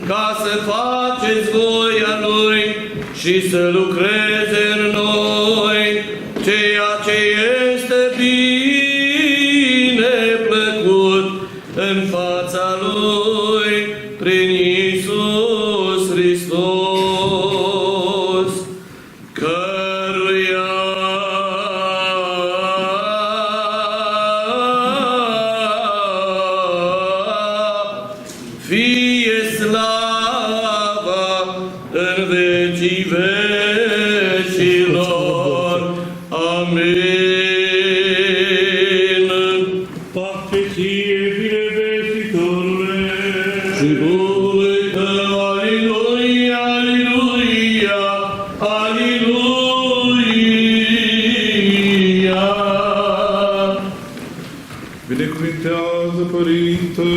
Ca să faceți voia Lui și să lucreze în noi ceea ce este bine plăcut în fața Lui prin Iisus Hristos, căruia fie slava în vecii vecilor. Amin. Pace ție, binevestitorule, Și Duhului tău, aleluia, aleluia, aleluia. Binecuvintează, Părinte,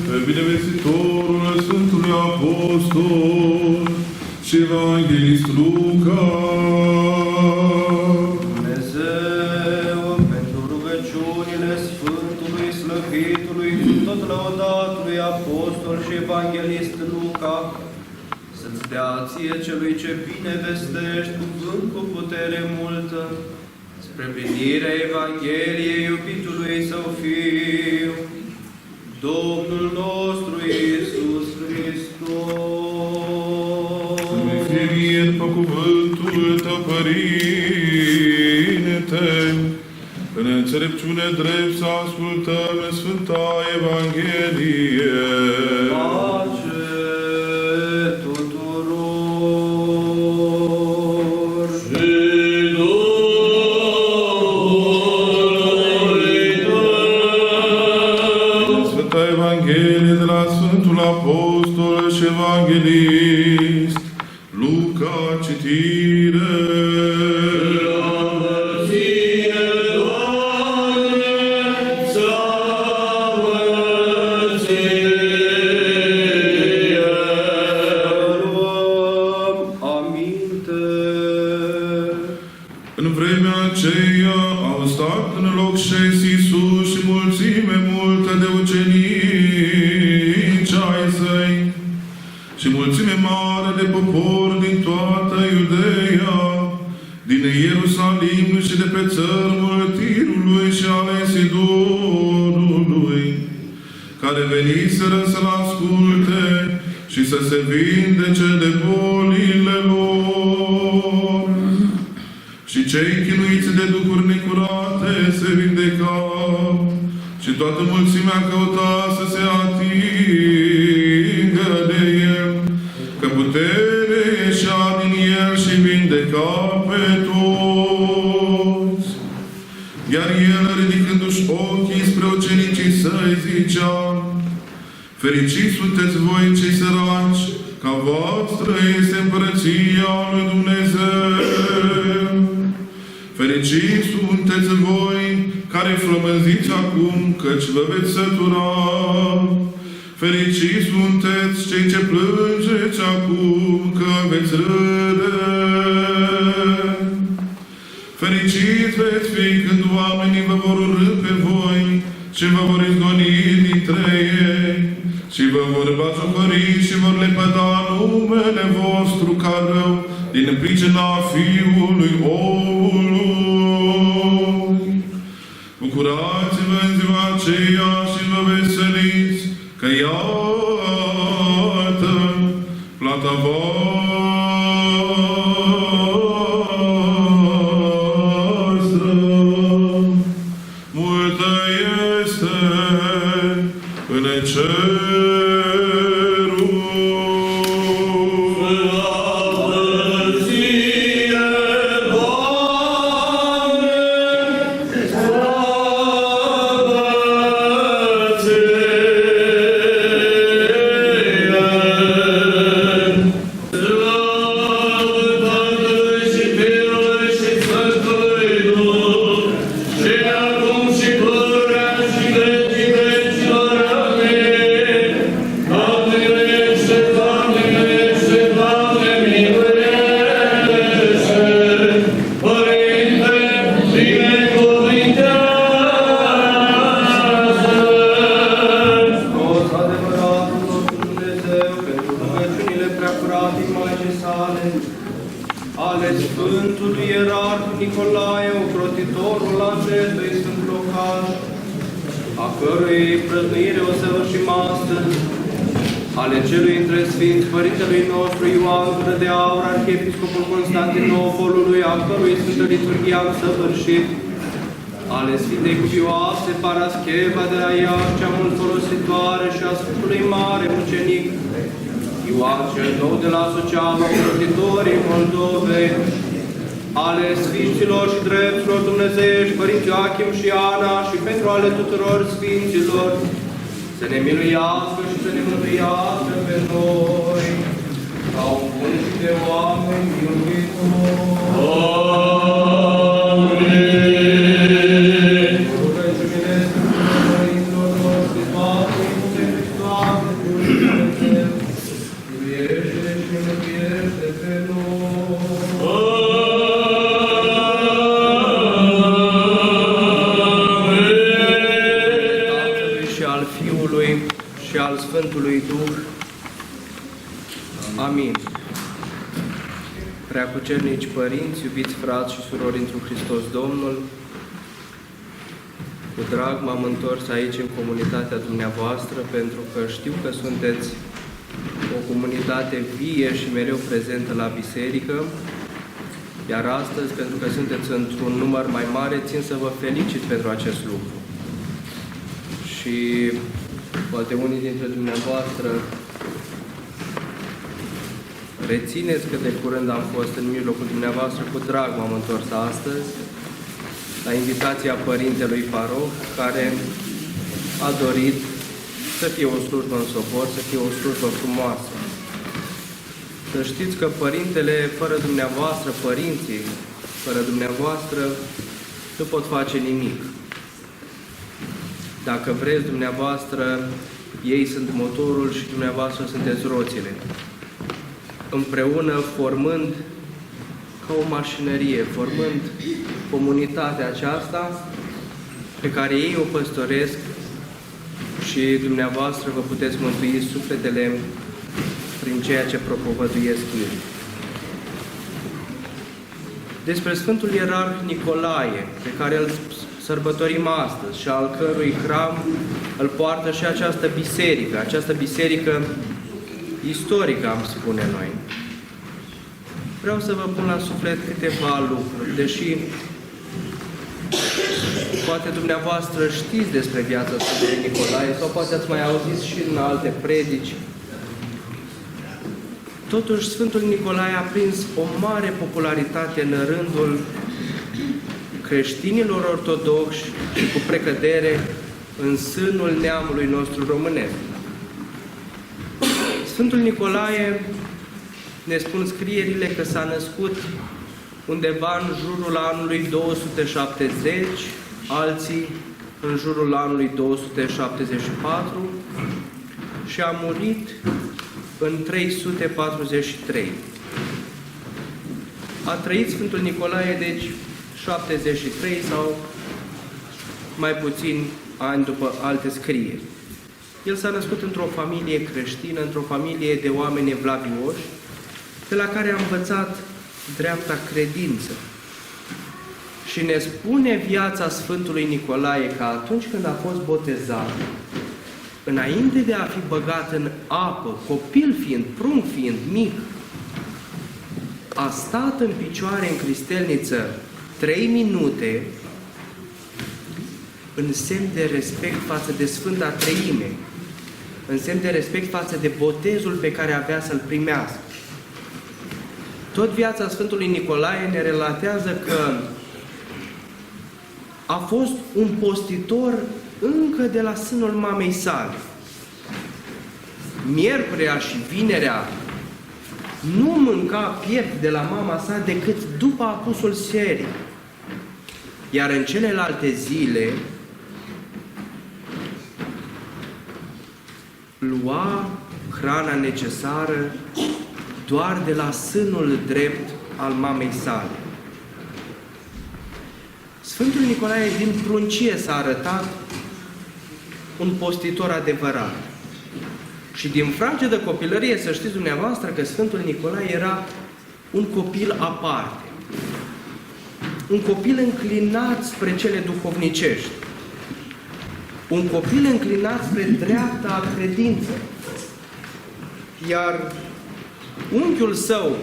pe binevestitorul Sfântului Apostol și Evanghelist Luca. Dumnezeu, pentru rugăciunile Sfântului, Slăvitului, tot lăudatului Apostol și Evanghelist Luca, să-ți dea ție celui ce bine vestești cuvânt cu putere multă, spre plinirea Evangheliei iubitului Său Fiu, Domnul nostru Iisus Hristos. Să-mi fie mie după cuvântul Tău, Părinte, în înțelepciune drept să ascultăm în Sfânta Evanghelie. Pace tuturor! Și Duhului tău. Sfânta Evanghelie de la Sfântul Apostol și Evanghelist Luca, citire. În vremea aceea au stat în loc șes Iisus și mulțime multă de ucenici ai Săi și mulțime mare de popor din toată Iudeea, din Ierusalim și de pe țărmul Tirului și ale Sidonului, care veniseră să-L asculte și să se vindece de bolile lor. Și cei chinuiți de duhuri necurate se vindecau și toată mulțimea căuta să se atingă de El, că putere ieșea din El și vindeca pe toți. Iar El, ridicându-și ochii spre ucenicii Săi, zicea: fericiți sunteți voi cei săraci, ca voastră este împărăția lui Dumnezeu. Fericiți sunteți voi care flămânziți acum, căci vă veți sătura. Fericiți sunteți cei ce plângeți acum, că veți râde. Fericiți veți fi când oamenii vă vor urâ pe voi și vă vor izgoni dintre ei și vă vor batjocori și vor lepăda numele vostru ca rău din pricina Fiului Omului. Bucurați-vă în ziua aceea și vă veseliți, că iată, plata voastră multă este în cerul. Slavă sale, ale Sfântului Ierarh Nicolae, ocrotitorul acestui sfânt locaș, a cărui prăznuire o săvârșim astăzi, ale celui între Sfinți Părintelui nostru Ioan Gură de Aur, Arhiepiscopul Constantinopolului, a cărui Sfântă Liturghie am săvârșit, ale Sfintei Cuvioase Parascheva de la Iași, cea mult folositoare, și a Sfântului Mare Mucenic Ioan cel Nou de la Suceava, ocrotitorii Moldovei, ale Sfinților și Dreptilor Dumnezeiești, Părinți Ioachim și Ana, și pentru ale tuturor Sfinților, să ne miluiască și să ne mântuiască pe noi, ca un bun și de oameni iubitori. Și al Sfântului Duh. Amin. Preacucernici părinți, iubiți frați și surori întru Hristos Domnul, cu drag m-am întors aici în comunitatea dumneavoastră, pentru că știu că sunteți o comunitate vie și mereu prezentă la biserică, iar astăzi, pentru că sunteți într-un număr mai mare, țin să vă felicit pentru acest lucru. Și poate unii dintre dumneavoastră rețineți că de curând am fost în mijlocul dumneavoastră, cu drag m-am întors astăzi, la invitația Părintelui Paroh, care a dorit să fie o slujbă în sobor, să fie o slujbă frumoasă. Să știți că Părintele, fără dumneavoastră, părinții, fără dumneavoastră, nu pot face nimic. Dacă vreți dumneavoastră, ei sunt motorul și dumneavoastră sunteți roțile. Împreună, formând ca o mașinărie, formând comunitatea aceasta pe care ei o păstoresc, și dumneavoastră vă puteți mântui sufletele prin ceea ce propovăduiesc ei. Despre Sfântul Ierarh Nicolae, pe care îl sărbătorim astăzi și al cărui hram îl poartă și această biserică istorică, am spune noi. Vreau să vă pun la suflet câteva lucruri, deși poate dumneavoastră știți despre viața Sfântului Nicolae sau poate ați mai auzit și în alte predici. Totuși, Sfântul Nicolae a prins o mare popularitate în rândul creștinilor ortodoxi și cu precădere în sânul neamului nostru românesc. Sfântul Nicolae, ne spun scrierile, că s-a născut undeva în jurul anului 270, alții în jurul anului 274 și a murit în 343. A trăit Sfântul Nicolae, deci, 73 sau mai puțin ani după alte scrieri. El s-a născut într-o familie creștină, într-o familie de oameni evlavioși, de la care a învățat dreapta credință. Și ne spune viața Sfântului Nicolae că atunci când a fost botezat, înainte de a fi băgat în apă, copil fiind, prunc fiind, mic, a stat în picioare în cristelniță 3 minute în semn de respect față de Sfânta Treime, în semn de respect față de botezul pe care avea să-l primească. Tot viața Sfântului Nicolae ne relatează că a fost un postitor încă de la sânul mamei sale. Miercurea și vinerea nu mânca piept de la mama sa decât după apusul serii. Iar în celelalte zile lua hrana necesară doar de la sânul drept al mamei sale. Sfântul Nicolae din pruncie s-a arătat un postitor adevărat. Și din fragedă copilărie, să știți dumneavoastră că Sfântul Nicolae era un copil aparte. Un copil înclinat spre cele duhovnicești. Un copil înclinat spre dreapta credință. Iar unchiul său,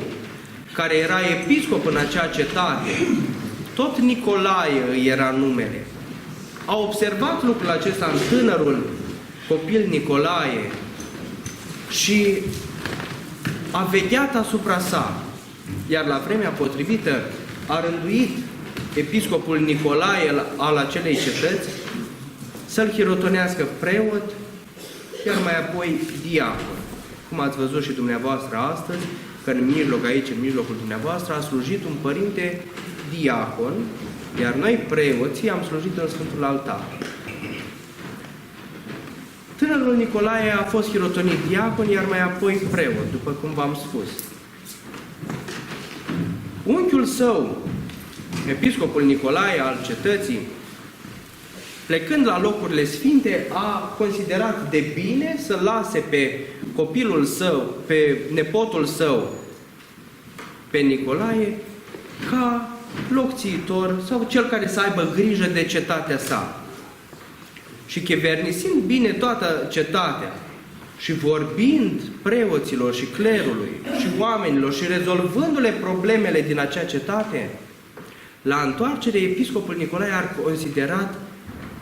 care era episcop în acea cetate, tot Nicolae îi era numele. A observat lucrul acesta în tânărul copil Nicolae și a vegheat asupra sa. Iar la vremea potrivită a rânduit episcopul Nicolae al acelei cetăți să-l hirotonească preot, iar mai apoi diacon. Cum ați văzut și dumneavoastră astăzi, că în mijloc aici, în mijlocul dumneavoastră, a slujit un părinte diacon, iar noi preoții am slujit în Sfântul Altar. Tânărul Nicolae a fost hirotonit diacon, iar mai apoi preot, după cum v-am spus. Unchiul său, episcopul Nicolae al cetății, plecând la locurile sfinte, a considerat de bine să lase pe copilul său, pe nepotul său, pe Nicolae, ca locțiitor sau cel care să aibă grijă de cetatea sa. Și chevernisind bine toată cetatea și vorbind preoților și clerului și oamenilor și rezolvându-le problemele din acea cetate, la întoarcere, episcopul Nicolae a considerat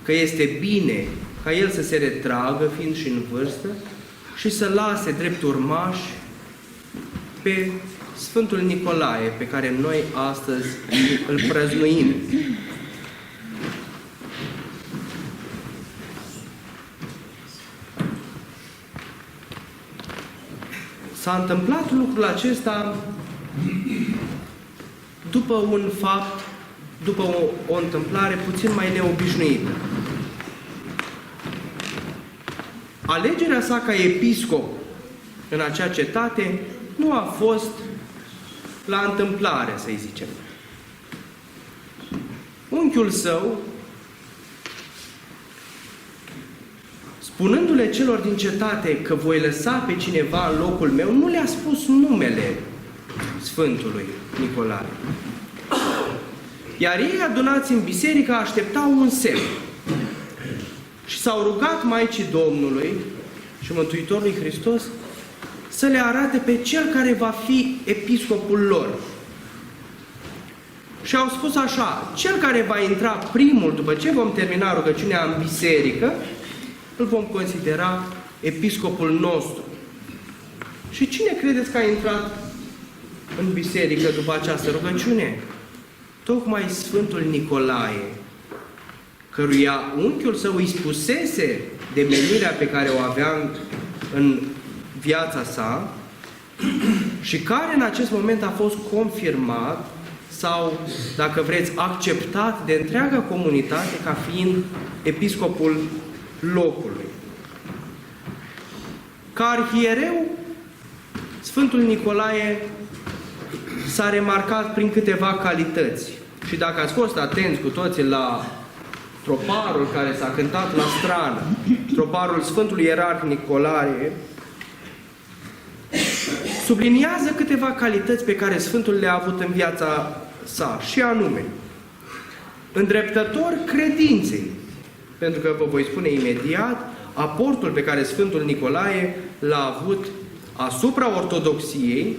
că este bine ca el să se retragă, fiind și în vârstă, și să lase drept urmași pe Sfântul Nicolae, pe care noi astăzi îl prăznuim. S-a întâmplat lucrul acesta după un fapt, după o întâmplare puțin mai neobișnuită. Alegerea sa ca episcop în acea cetate nu a fost la întâmplare, să-i zicem. Unchiul său, spunându-le celor din cetate că voi lăsa pe cineva în locul meu, nu le-a spus numele Sfântului Nicolae. Iar ei, adunați în biserică, așteptau un semn. Și s-au rugat Maicii Domnului și Mântuitorului Hristos să le arate pe cel care va fi episcopul lor. Și au spus așa: cel care va intra primul, după ce vom termina rugăciunea în biserică, îl vom considera episcopul nostru. Și cine credeți că a intrat în biserică după această rugăciune? Tocmai Sfântul Nicolae, căruia unchiul său îi spusese de menirea pe care o avea în viața sa și care în acest moment a fost confirmat sau, dacă vreți, acceptat de întreaga comunitate ca fiind episcopul locului. Ca arhiereu, Sfântul Nicolae s-a remarcat prin câteva calități. Și dacă ați fost atenți cu toții la troparul care s-a cântat la strană, troparul Sfântului Ierarh Nicolae, subliniază câteva calități pe care Sfântul le-a avut în viața sa, și anume, îndreptător credinței, pentru că vă voi spune imediat aportul pe care Sfântul Nicolae l-a avut asupra ortodoxiei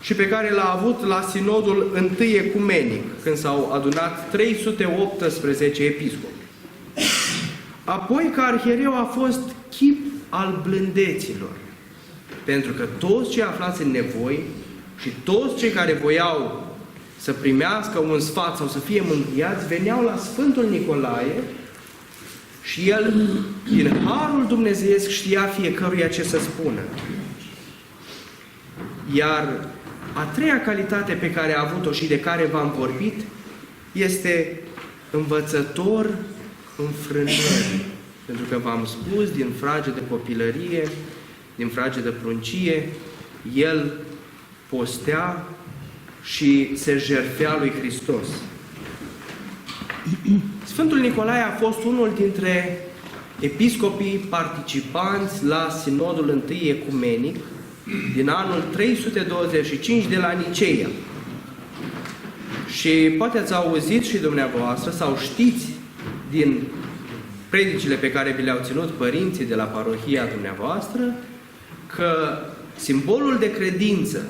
și pe care l-a avut la Sinodul I Ecumenic, când s-au adunat 318 episcopi. Apoi, ca arhiereu, a fost chip al blândeților, pentru că toți cei aflați în nevoi și toți cei care voiau să primească un sfat sau să fie mângâiați, veneau la Sfântul Nicolae și el, din harul dumnezeiesc, știa fiecăruia ce să spună. Iar a treia calitate pe care a avut-o și de care v-am vorbit este învățător înfrânării. Pentru că v-am spus, din fragedă copilărie, din fragedă pruncie, el postea și se jertfea lui Hristos. Sfântul Nicolae a fost unul dintre episcopii participanți la Sinodul I Ecumenic din anul 325 de la Niceea. Și poate ați auzit și dumneavoastră sau știți din predicile pe care vi le-au ținut părinții de la parohia dumneavoastră că simbolul de credință,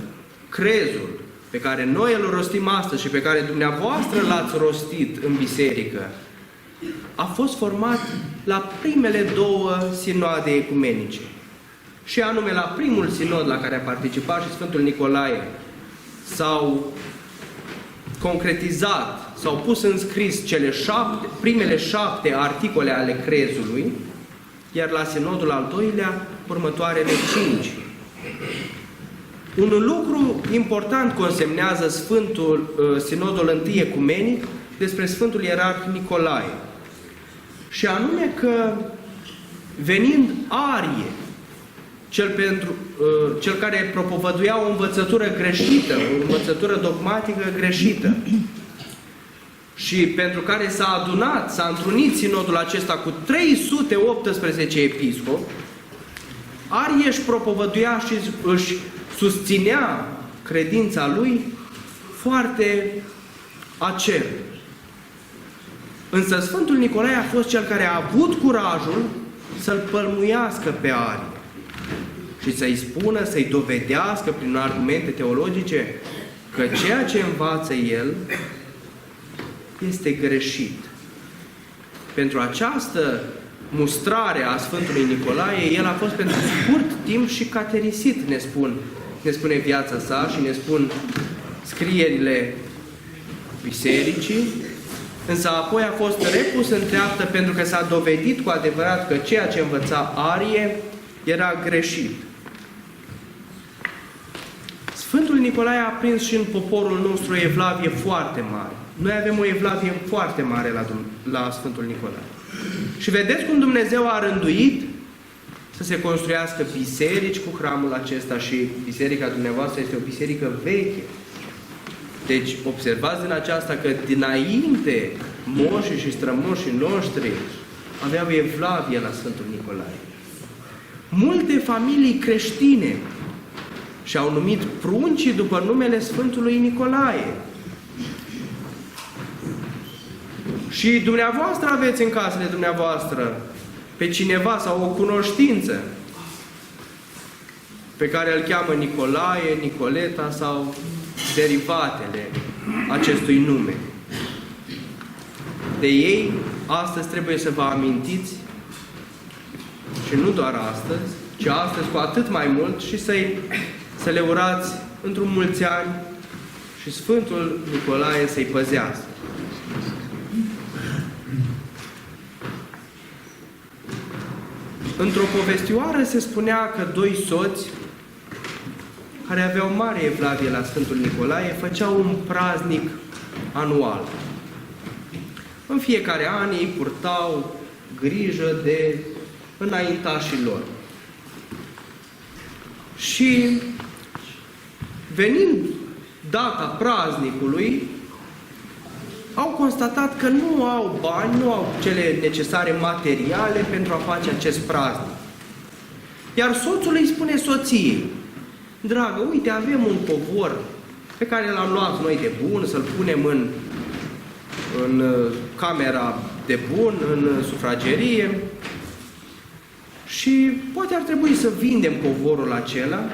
crezul, pe care noi îl rostim astăzi și pe care dumneavoastră l-ați rostit în biserică, a fost format la primele două sinoade ecumenice. Și anume la primul sinod la care a participat și Sfântul Nicolae s-au concretizat, s-au pus în scris primele 7 articole ale crezului, iar la sinodul al doilea următoarele 5. Un lucru important consemnează Sinodul I Ecumenic despre Sfântul Ierarh Nicolae, și anume că venind Arie, cel care propovăduia o învățătură greșită, o învățătură dogmatică greșită, și pentru care s-a întrunit sinodul acesta cu 318 episcopi, Arie își propovăduia și își susținea credința lui foarte acer. Însă Sfântul Nicolae a fost cel care a avut curajul să-l pălmuiască pe Arie și să-i spună, să-i dovedească prin argumente teologice că ceea ce învață el este greșit. Pentru această mustrare a Sfântului Nicolae, el a fost pentru scurt timp și caterisit, ne spune viața sa și ne spun scrierile bisericii, însă apoi a fost repus în treaptă pentru că s-a dovedit cu adevărat că ceea ce învăța Arie era greșit. Sfântul Nicolae a prins și în poporul nostru o evlavie foarte mare. Noi avem o evlavie foarte mare la Sfântul Nicolae. Și vedeți cum Dumnezeu a rânduit să se construiască biserici cu hramul acesta, și biserica dumneavoastră este o biserică veche. Deci observați din aceasta că dinainte moșii și strămoșii noștri aveau evlavie la Sfântul Nicolae. Multe familii creștine și-au numit pruncii după numele Sfântului Nicolae. Și dumneavoastră aveți în casele dumneavoastră pe cineva sau o cunoștință pe care îl cheamă Nicolae, Nicoleta sau derivatele acestui nume. De ei, astăzi trebuie să vă amintiți, și nu doar astăzi, ci astăzi cu atât mai mult, și să le urați într-un mulți ani și Sfântul Nicolae să-i păzească. Într-o povestioară se spunea că doi soți care aveau mare evlavie la Sfântul Nicolae făceau un praznic anual. În fiecare an ei purtau grijă de înaintașii lor. Și venind data praznicului, au constatat că nu au bani, nu au cele necesare materiale pentru a face acest praznic. Iar soțul îi spune soției: dragă, uite, avem un covor pe care l-am luat noi de bun, să-l punem în camera de bun, în sufragerie, și poate ar trebui să vindem covorul acela,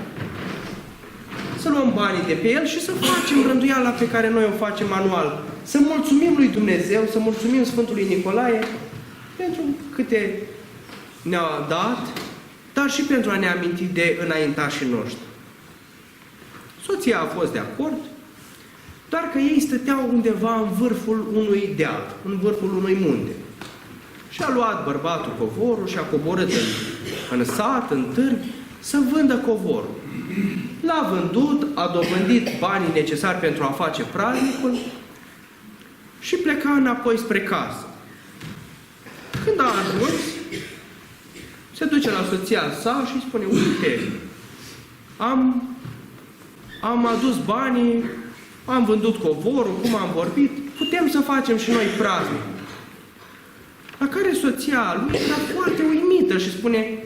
să luăm banii de pe el și să facem rânduiala pe care noi o facem anual. Să mulțumim lui Dumnezeu, să mulțumim Sfântului Nicolae pentru câte ne-a dat, dar și pentru a ne aminti de înaintașii noștri. Soția a fost de acord, doar că ei stăteau undeva în vârful unui deal, în vârful unui munte. Și a luat bărbatul covorul și a coborât în sat, în târg, să vândă covorul. L-a vândut, a dobândit banii necesari pentru a face praznicul și pleca înapoi spre casă. Când a ajuns, se duce la soția sa și spune: uite, am adus banii, am vândut covorul, cum am vorbit, putem să facem și noi praznic. La care soția lui era foarte uimită și spune: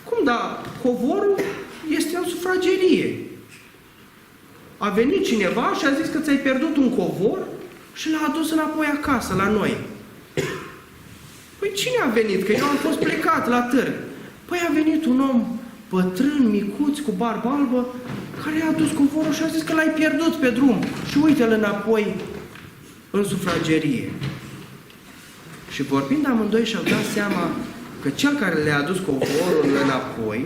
cum, da, covorul este în sufragerie. A venit cineva și a zis că ți-ai pierdut un covor și l-a adus înapoi acasă, la noi. Păi cine a venit? Că eu am fost plecat la târg. Păi a venit un om bătrân, micuț, cu barbă albă, care a adus covorul și a zis că l-ai pierdut pe drum. Și uite-l înapoi în sufragerie. Și vorbind amândoi și-au dat seama că cel care le-a adus covorul înapoi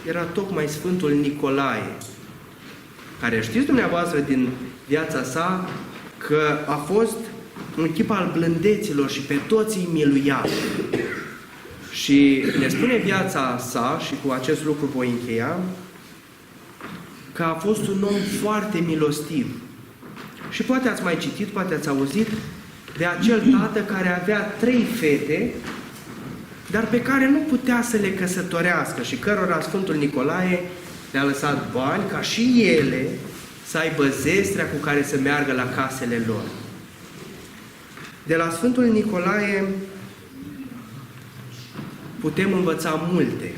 era tocmai Sfântul Nicolae, care știți dumneavoastră din viața sa că a fost un chip al blândeților și pe toți îi miluia. Și ne spune viața sa, și cu acest lucru voi încheia, că a fost un om foarte milostiv. Și poate ați mai citit, poate ați auzit de acel tată care avea 3 fete, dar pe care nu putea să le căsătorească și cărora Sfântul Nicolae le-a lăsat bani ca și ele să aibă zestrea cu care să meargă la casele lor. De la Sfântul Nicolae putem învăța multe.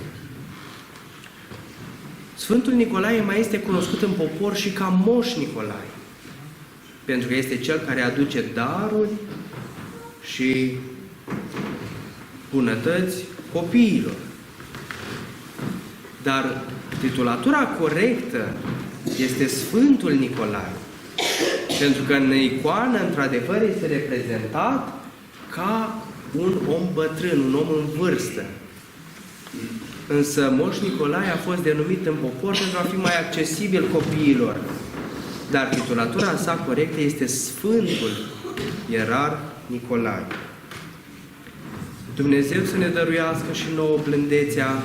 Sfântul Nicolae mai este cunoscut în popor și ca Moș Nicolae, pentru că este cel care aduce daruri și bunătăți copiilor. Dar titulatura corectă este Sfântul Nicolae, pentru că în icoană, într-adevăr, este reprezentat ca un om bătrân, un om în vârstă. Însă Moș Nicolae a fost denumit în popor pentru a fi mai accesibil copiilor. Dar titulatura sa corectă este Sfântul Ierarh Nicolae. Dumnezeu să ne dăruiască și nouă blândețea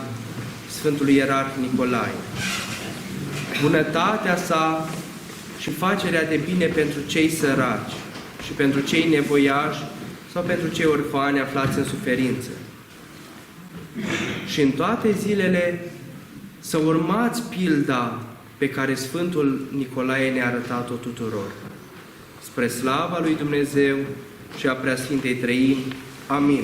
Sfântului Ierarh Nicolae, bunătatea sa și facerea de bine pentru cei săraci și pentru cei nevoiași sau pentru cei orfani aflați în suferință. Și în toate zilele să urmați pilda pe care Sfântul Nicolae ne-a arătat-o tuturor. Spre slava lui Dumnezeu și a Preasfintei Trăimi. Amin.